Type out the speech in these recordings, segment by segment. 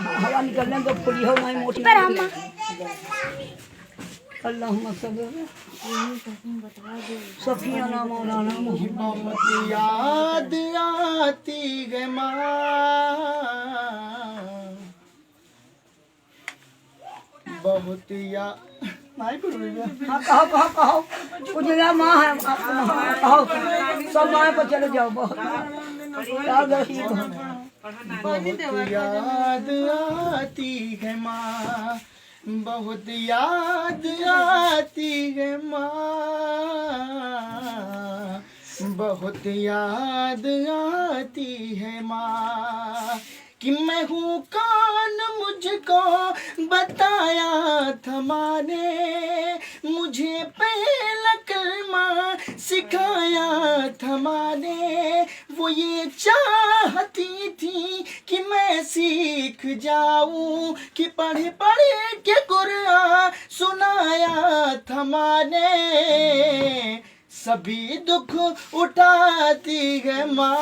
हवा निकलने तो फुली हो नहीं मोटी पर अम्मा अल्लाहुम्मा सफिया नाम मौलाना बहुत याद आती है माँ, बहुत याद नहीं करूँगा। हाँ कहो उजला माँ है कहो सब माँ पर चले जाओ बहुत याद रही बहुत याद आती है माँ, बहुत याद आती है माँ, बहुत याद आती है माँ, कि मैं हूँ कौन मुझको बताया था माँ ने, मुझे पहला कलमा सिखाया था माँ ने, वो ये चाहती थी कि मैं सीख जाऊं, कि पढ़े पढ़े के कुरान सुनाया था माँ ने, सभी दुख उठाती है माँ,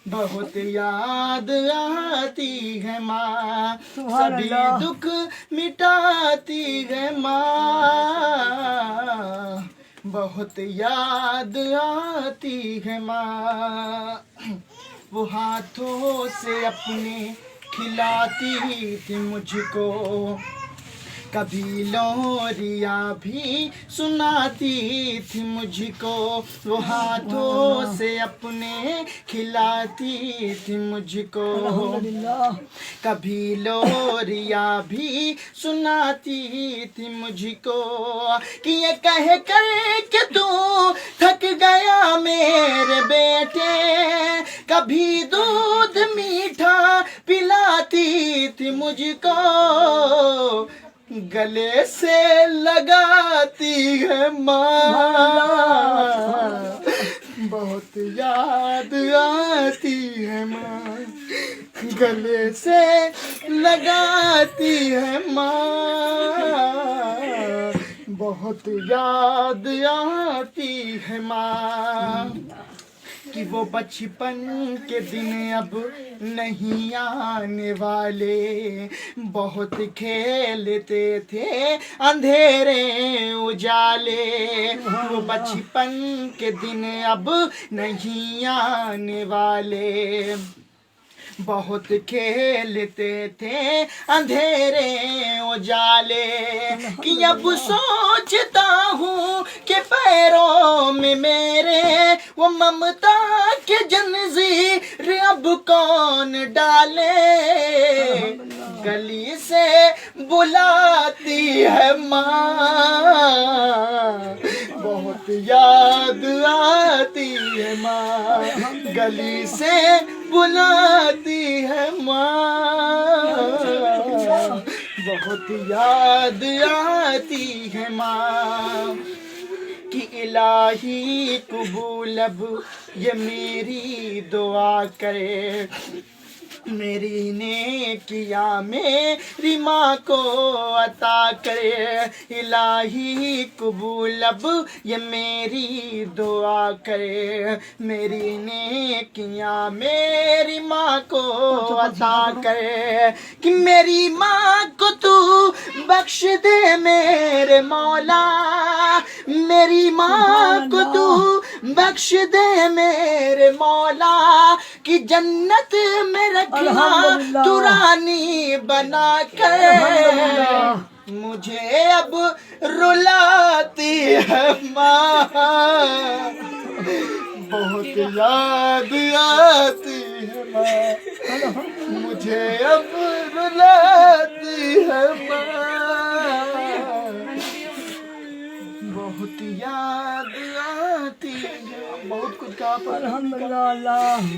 बहुत याद आती है माँ, सभी दुख मिटाती है माँ, बहुत याद आती है माँ, वो हाथों से अपने खिलाती थी मुझको, कभी लोरिया भी सुनाती थी मुझको, वो हाथों से अपने खिलाती थी मुझको, कभी लोरिया भी सुनाती थी मुझको, कि ये कह कर के तू थक गया मेरे बेटे, कभी दूध मीठा पिलाती थी मुझको, गले से लगाती है माँ, बहुत याद आती है माँ, गले से लगाती है माँ, बहुत याद आती है माँ, कि वो बचपन के दिन अब नहीं आने वाले, बहुत खेलते थे अंधेरे उजाले, वो बचपन के दिन अब नहीं आने वाले, बहुत खेलते थे अंधेरे उजाले, कि अब सोचता हूँ कि पैरों में मेरे वो ममता के जंजीर अब कौन डाले, गली से बुलाती है माँ, बहुत याद आती है माँ, गली से बुलाती है माँ, बहुत याद आती है माँ, कि इलाही कबूल अब ये मेरी दुआ करे, मेरी नेकिया मेरी माँ को अता करे, इलाही कबूल अब ये मेरी दुआ करे, मेरी नेकिया मेरी माँ को अता करे, कि मेरी माँ को तू बख्श दे मेरे मौला, मेरी माँ को तू बख्श दे मेरे मौला, कि जन्नत में रखना तू रानी बना कर, मुझे अब रुलाती है माँ, बहुत याद आती है माँ, मुझे अब रुलाती है माँ, बहुत याद आती है, बहुत कुछ कहा पर अल्हम्दुलिल्लाह।